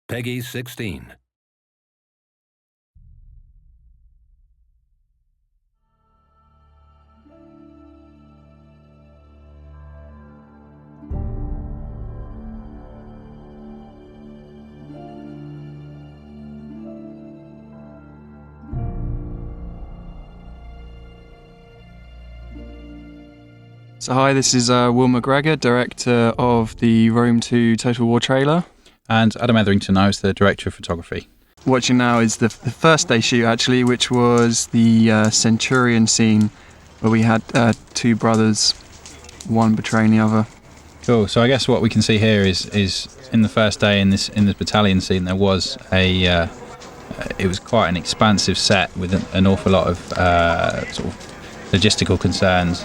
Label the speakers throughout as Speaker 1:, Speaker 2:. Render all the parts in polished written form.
Speaker 1: Peggy 16.
Speaker 2: So hi, this is Will McGregor, director of the Rome 2 Total War trailer.
Speaker 3: And Adam Etherington, I was the director of photography.
Speaker 2: Watching now is the first day shoot actually, which was the Centurion scene where we had two brothers, one betraying the other.
Speaker 3: Cool. So I guess what we can see here is in the first day in this battalion scene there was it was quite an expansive set with an awful lot of sort of logistical concerns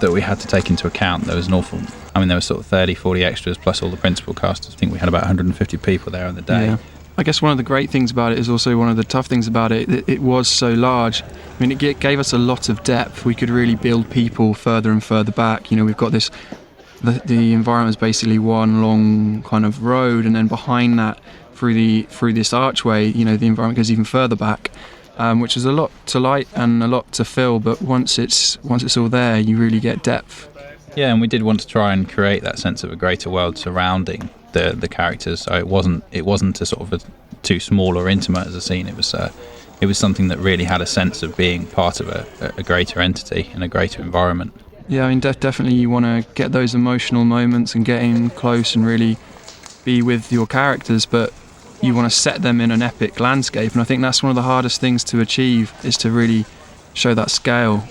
Speaker 3: that we had to take into account. There was there were sort of 30, 40 extras plus all the principal cast. I think we had about 150 people there on the day.
Speaker 2: Yeah. I guess one of the great things about it is also one of the tough things about it. It was so large. I mean, it gave us a lot of depth. We could really build people further and further back. You know, we've got this. The environment is basically one long kind of road, and then behind that, through this archway, you know, the environment goes even further back. Which is a lot to light and a lot to fill, but once it's all there, you really get depth.
Speaker 3: Yeah, and we did want to try and create that sense of a greater world surrounding the characters. So it wasn't a sort of too small or intimate as a scene. It was something that really had a sense of being part of a greater entity and a greater environment.
Speaker 2: Yeah, I mean, definitely you want to get those emotional moments and get in close and really be with your characters, but you want to set them in an epic landscape, and I think that's one of the hardest things to achieve, is to really show that scale,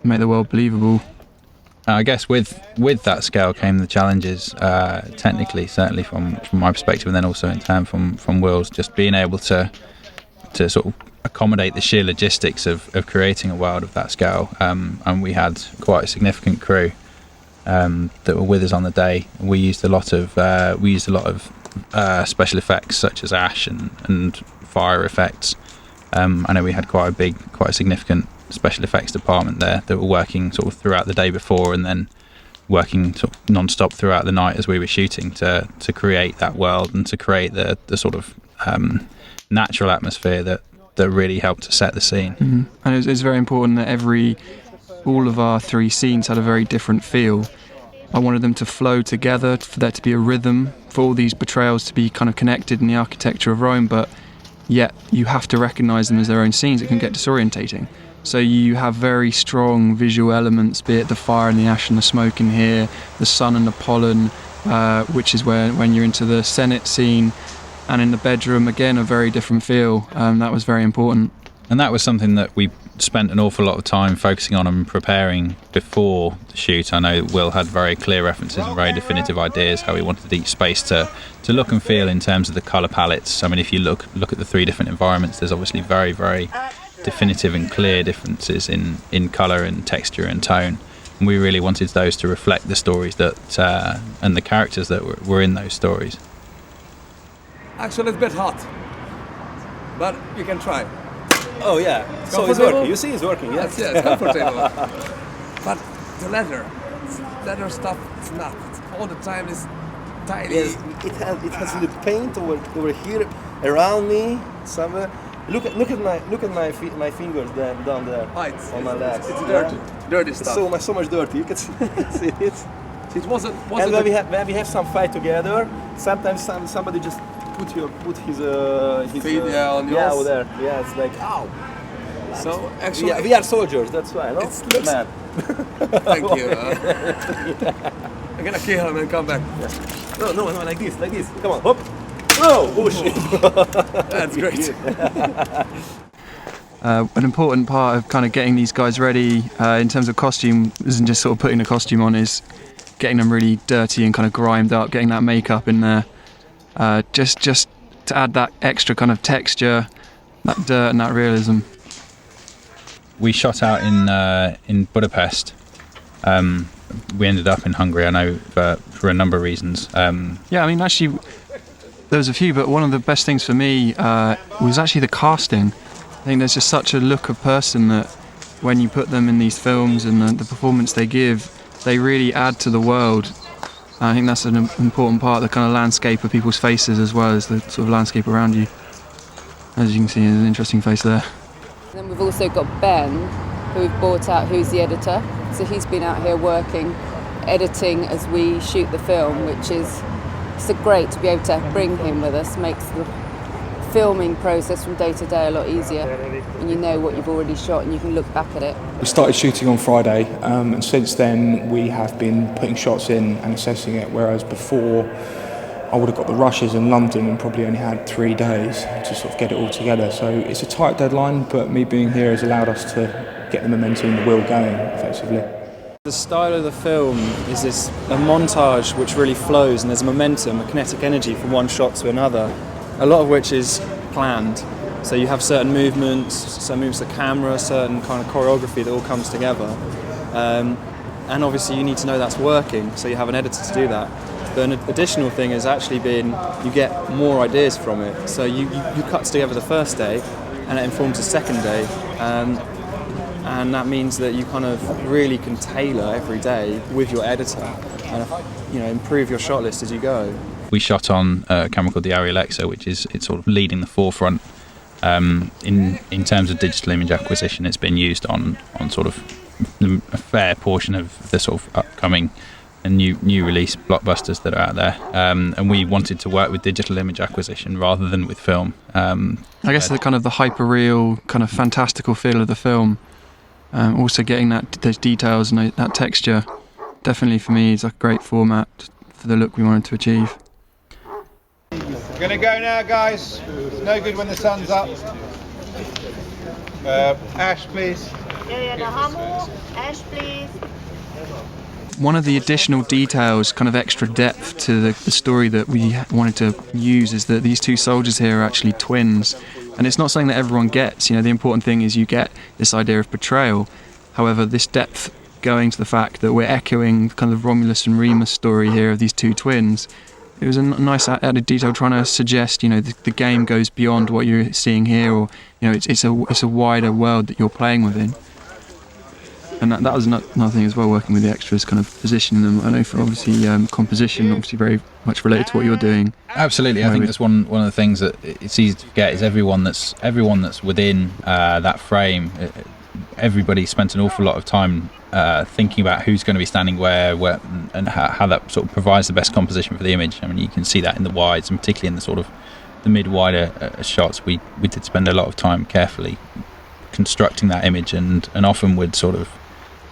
Speaker 2: make the world believable.
Speaker 3: I guess with that scale came the challenges, technically, certainly from my perspective, and then also in turn from Will's, just being able to sort of accommodate the sheer logistics of creating a world of that scale. And we had quite a significant crew that were with us on the day. We used a lot of special effects such as ash and fire effects. I know we had quite a significant special effects department there that were working sort of throughout the day before and then working sort of non-stop throughout the night as we were shooting to create that world and to create the sort of natural atmosphere that really helped to set the scene.
Speaker 2: Mm-hmm. And it's very important that all of our three scenes had a very different feel. I wanted them to flow together, for there to be a rhythm, for all these betrayals to be kind of connected in the architecture of Rome, but yet you have to recognise them as their own scenes. It can get disorientating. So you have very strong visual elements, be it the fire and the ash and the smoke in here, the sun and the pollen, which is when you're into the Senate scene, and in the bedroom, again, a very different feel. That was very important.
Speaker 3: And that was something that we spent an awful lot of time focusing on and preparing before the shoot. I know Will had very clear references and very definitive ideas how he wanted each space to look and feel in terms of the colour palettes. I mean, if you look at the three different environments, there's obviously very, very definitive and clear differences in colour and texture and tone. And we really wanted those to reflect the stories that and the characters that were in those stories.
Speaker 4: Actually, it's a bit hot, but you can try.
Speaker 5: Oh yeah, so it's working. You see, it's working.
Speaker 4: Yes, yeah, it's comfortable. But the leather stuff, it's not. It's all the time is tiny.
Speaker 5: Yes, it has the paint over here around me somewhere. Look at my fingers down there on my legs.
Speaker 4: It's dirty stuff.
Speaker 5: So much dirty. You can see it.
Speaker 4: It wasn't.
Speaker 5: And when we have some fight together, sometimes somebody just put his
Speaker 4: feet on yours.
Speaker 5: Yeah, over there. Yeah, it's like ow.
Speaker 4: So actually,
Speaker 5: we are soldiers. That's why. No?
Speaker 4: Looks,
Speaker 5: man.
Speaker 4: Thank you. I'm gonna kill him and come back.
Speaker 5: Yeah. No, like this. Come on, hop. Oh shit.
Speaker 4: That's great.
Speaker 2: An important part of kind of getting these guys ready in terms of costume isn't just sort of putting a costume on, is getting them really dirty and kind of grimed up, getting that makeup in there. Just to add that extra kind of texture, that dirt and that realism.
Speaker 3: We shot out in Budapest. We ended up in Hungary, I know, for a number of reasons.
Speaker 2: Yeah, I mean, actually, there was a few, but one of the best things for me was actually the casting. I think there's just such a look of person that when you put them in these films and the performance they give, they really add to the world. I think that's an important part, the kind of landscape of people's faces as well as the sort of landscape around you. As you can see, there's an interesting face there.
Speaker 1: Then we've also got Ben, who we've brought out, who's the editor. So he's been out here working, editing as we shoot the film, which is so great to be able to bring him with us. Makes the filming process from day to day a lot easier, and you know what you've already shot and you can look back at it.
Speaker 6: We started shooting on Friday, and since then we have been putting shots in and assessing it, whereas before I would have got the rushes in London and probably only had 3 days to sort of get it all together. So it's a tight deadline, but me being here has allowed us to get the momentum and the wheel going effectively.
Speaker 7: The style of the film is a montage which really flows, and there's a momentum, a kinetic energy from one shot to another, a lot of which is planned. So you have certain movements, certain movements of the camera, certain kind of choreography that all comes together. And obviously you need to know that's working, so you have an editor to do that. But an additional thing has actually been you get more ideas from it. So you cut together the first day and it informs the second day. And that means that you kind of really can tailor every day with your editor and improve your shot list as you go.
Speaker 3: We shot on a camera called the Arri Alexa, which is it's sort of leading the forefront in terms of digital image acquisition. It's been used on sort of a fair portion of the sort of upcoming and new release blockbusters that are out there, and we wanted to work with digital image acquisition rather than with film.
Speaker 2: I guess the kind of the hyper-real, kind of fantastical feel of the film, also getting those details and that texture, definitely for me is a great format for the look we wanted to achieve.
Speaker 8: We're going to go now, guys. It's no good when the sun's up. Ash, please.
Speaker 9: Ash, please.
Speaker 2: One of the additional details, kind of extra depth to the story that we wanted to use is that these two soldiers here are actually twins. And it's not something that everyone gets. The important thing is you get this idea of betrayal. However, this depth going to the fact that we're echoing kind of Romulus and Remus story here of these two twins, it was a nice added detail trying to suggest, the game goes beyond what you're seeing here, or, it's a wider world that you're playing within. And that was another thing as well, working with the extras, kind of positioning them. I know for obviously composition, obviously very much related to what you're doing.
Speaker 3: Absolutely, I think that's one of the things that it's easy to forget is everyone that's within that frame. Everybody spent an awful lot of time thinking about who's going to be standing where and how that sort of provides the best composition for the image. I mean, you can see that in the wides, and particularly in the sort of the mid-wider shots. We did spend a lot of time carefully constructing that image, and often would sort of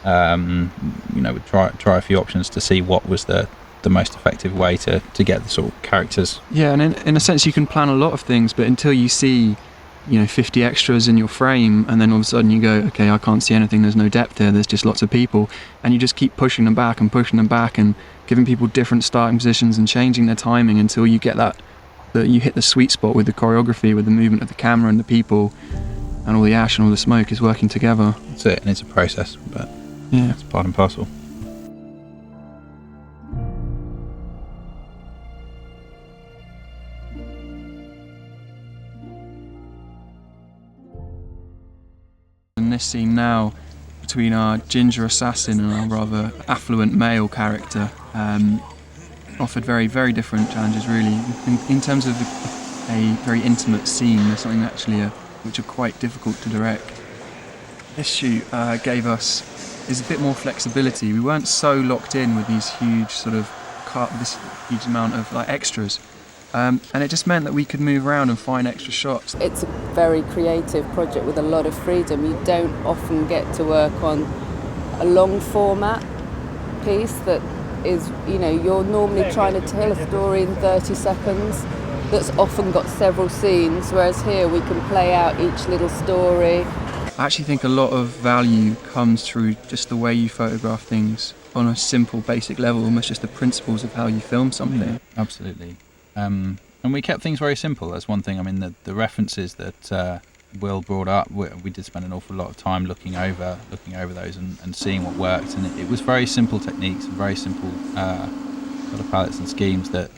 Speaker 3: would try a few options to see what was the most effective way to get the sort of characters. Yeah, and
Speaker 2: in a sense you can plan a lot of things, but until you see 50 extras in your frame, and then all of a sudden you go, okay, I can't see anything, there's no depth here, there's just lots of people, and you just keep pushing them back and giving people different starting positions and changing their timing until you get that you hit the sweet spot with the choreography, with the movement of the camera and the people, and all the ash and all the smoke is working together.
Speaker 3: That's it, and it's a process, but
Speaker 2: yeah,
Speaker 3: it's part and parcel.
Speaker 2: In this scene now, between our ginger assassin and our rather affluent male character, offered very, very different challenges really. In terms of a very intimate scene, there's something actually which are quite difficult to direct. This shoot gave us a bit more flexibility. We weren't so locked in with these huge this huge amount of extras. And it just meant that we could move around and find extra shots.
Speaker 1: It's a very creative project with a lot of freedom. You don't often get to work on a long format piece that is, you're normally trying to tell a story in 30 seconds that's often got several scenes, whereas here we can play out each little story.
Speaker 2: I actually think a lot of value comes through just the way you photograph things on a simple, basic level, almost just the principles of how you film something.
Speaker 3: Absolutely. And we kept things very simple. That's one thing. I mean, the references that Will brought up, we did spend an awful lot of time looking over those and seeing what worked. And it was very simple techniques and very simple sort of palettes and schemes that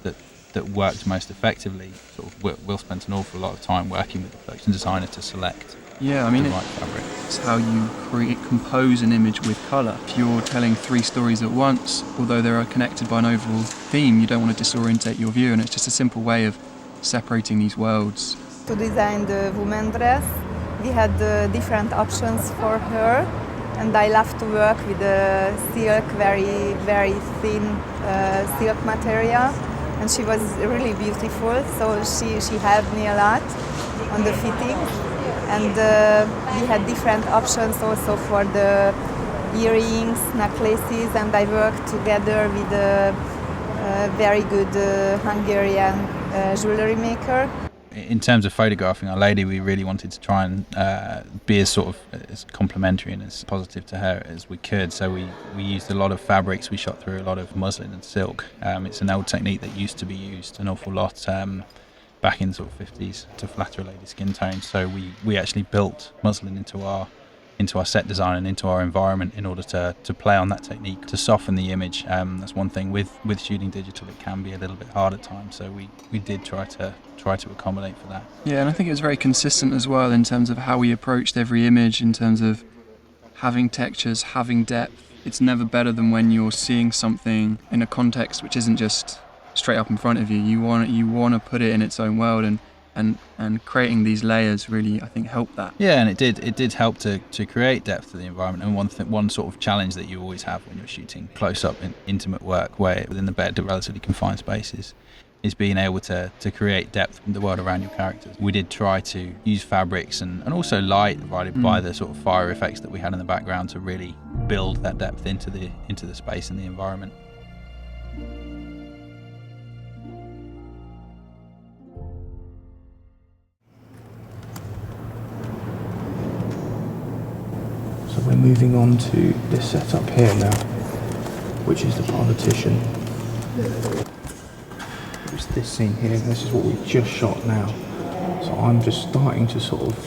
Speaker 3: worked most effectively. Will spent an awful lot of time working with the production designer to select
Speaker 2: Yeah, I mean,
Speaker 3: the right fabric.
Speaker 2: it's how you compose an image with colour. If you're telling three stories at once, although they are connected by an overall theme, you don't want to disorientate your viewer, and it's just a simple way of separating these worlds.
Speaker 10: To design the woman dress, we had different options for her, and I love to work with the silk, very, very thin silk material, and she was really beautiful, so she helped me a lot on the fitting. And we had different options also for the earrings, necklaces, and I worked together with a very good Hungarian jewellery maker.
Speaker 3: In terms of photographing Our Lady, we really wanted to try and be as sort of as complimentary and as positive to her as we could. So we used a lot of fabrics. We shot through a lot of muslin and silk. It's an old technique that used to be used an awful lot back in sort of 50s to flatter a lady's skin tone. So we actually built muslin into our set design and into our environment in order to play on that technique, to soften the image. That's one thing. With shooting digital, it can be a little bit hard at times, so we did try to accommodate for that.
Speaker 2: Yeah, and I think it was very consistent as well in terms of how we approached every image, in terms of having textures, having depth. It's never better than when you're seeing something in a context which isn't just straight up in front of you. You want to put it in its own world, and creating these layers really, I think, helped that.
Speaker 3: Yeah, and it did help to create depth to the environment. And one sort of challenge that you always have when you're shooting close-up in intimate work, where within the bed, the relatively confined spaces, is being able to create depth in the world around your characters. We did try to use fabrics and also light provided by the sort of fire effects that we had in the background to really build that depth into the space and the environment.
Speaker 6: So we're moving on to this setup here now, which is the politician. It's this scene here, this is what we've just shot now. So I'm just starting to sort of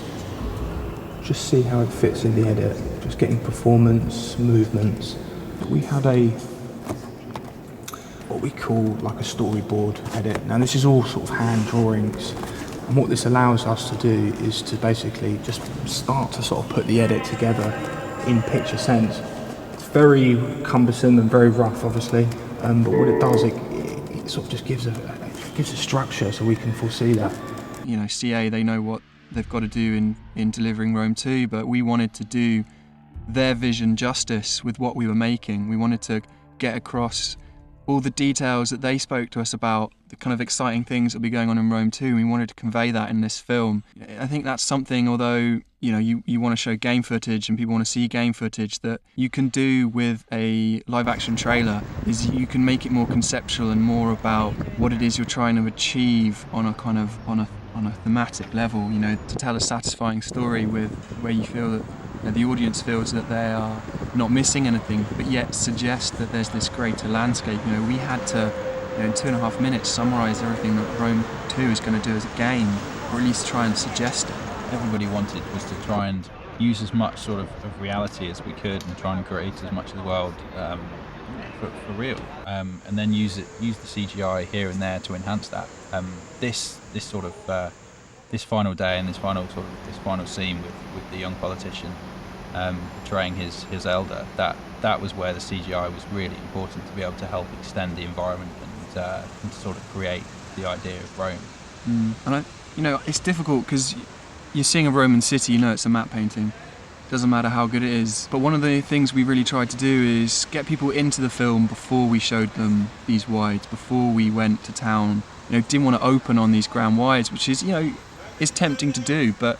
Speaker 6: just see how it fits in the edit, just getting performance, movements. We had what we call like a storyboard edit. Now this is all sort of hand drawings, and what this allows us to do is to basically just start to sort of put the edit together in picture sense. It's very cumbersome and very rough, obviously, but what it does, it sort of just gives a structure so we can foresee that.
Speaker 2: You know, CA, they know what they've got to do in delivering Rome 2, but we wanted to do their vision justice with what we were making. We wanted to get across all the details that they spoke to us about, the kind of exciting things that will be going on in Rome 2, and we wanted to convey that in this film. I think that's something, although you want to show game footage and people want to see game footage, that you can do with a live action trailer, is you can make it more conceptual and more about what it is you're trying to achieve on a thematic level, to tell a satisfying story with where you feel that the audience feels that they are not missing anything, but yet suggest that there's this greater landscape. We had to, in 2.5 minutes, summarise everything that Rome 2 is going to do as a game, or at least try and suggest it.
Speaker 3: Everybody wanted was to try and use as much sort of reality as we could and try and create as much of the world for real, and then use the CGI here and there to enhance that. This final day and this final scene with the young politician portraying his elder, that was where the CGI was really important to be able to help extend the environment and to sort of create the idea of Rome.
Speaker 2: And it's difficult because you're seeing a Roman city, it's a matte painting. Doesn't matter how good it is. But one of the things we really tried to do is get people into the film before we showed them these wides, before we went to town. Didn't want to open on these grand wides, which is, is tempting to do, but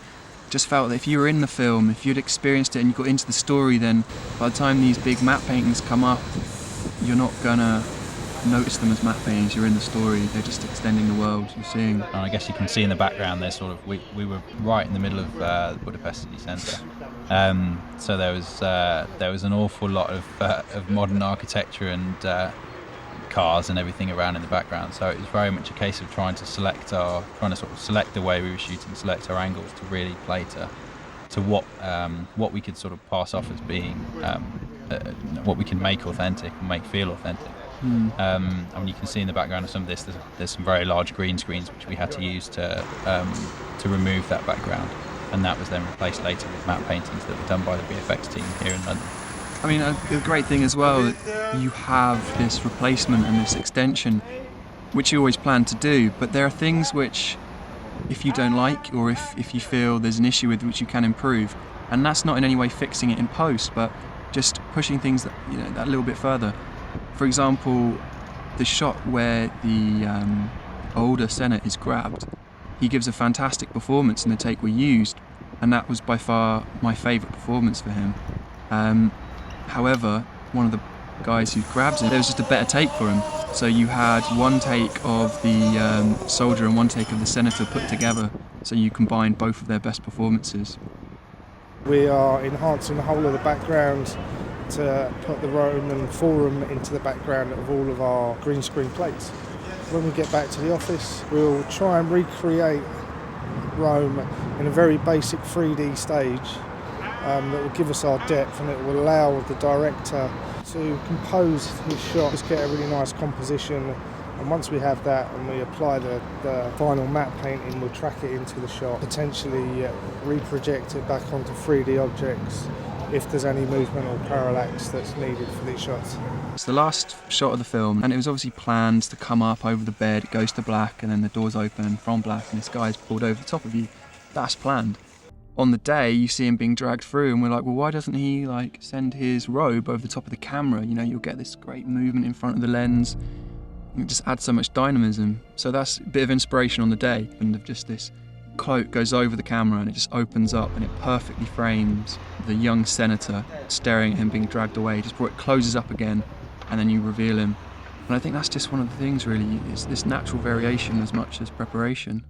Speaker 2: just felt that if you were in the film, if you'd experienced it and you got into the story, then by the time these big matte paintings come up, you're not gonna notice them as matte paintings. You're in the story, they're just extending the world you're seeing.
Speaker 3: And I guess you can see in the background there's sort of we were right in the middle of the Budapest city centre, so there was an awful lot of modern architecture and cars and everything around in the background. So it was very much a case of trying to select the way we were shooting, select our angles to really play to what we could sort of pass off as being what we can make authentic and make feel authentic. You can see in the background of some of this, there's some very large green screens which we had to use to remove that background. and that was then replaced later with matte paintings that were done by the VFX team here in London.
Speaker 2: I mean, the great thing as well, that you have this replacement and this extension, which you always plan to do, but there are things which, if you don't like, or if you feel there's an issue with which you can improve, and that's not in any way fixing it in post, but just pushing things that, you know, that little bit further. For example, the shot where the older Senate is grabbed, he gives a fantastic performance in the take we used, and that was by far my favourite performance for him. However, one of the guys who grabs him, there was just a better take for him. So you had one take of the soldier and one take of the senator put together, so you combined both of their best performances.
Speaker 11: We are enhancing the whole of the background to put the Roman Forum into the background of all of our green screen plates. When we get back to the office, we'll try and recreate Rome in a very basic 3D stage that will give us our depth, and it will allow the director to compose his shot, just get a really nice composition, and once we have that and we apply the final matte painting, we'll track it into the shot, potentially reproject it back onto 3D objects if there's any movement or parallax that's needed for these shots.
Speaker 2: It's the last shot of the film, and it was obviously planned to come up over the bed, it goes to black, and then the doors open from black and this guy's pulled over the top of you. That's planned. On the day, you see him being dragged through, and we're like, well, why doesn't he send his robe over the top of the camera? You know, you'll get this great movement in front of the lens. It just adds so much dynamism. So that's a bit of inspiration on the day, and of just this cloak goes over the camera and it just opens up and it perfectly frames the young senator staring at him being dragged away, just before it closes up again, and then you reveal him. And I think that's just one of the things, really, is this natural variation as much as preparation.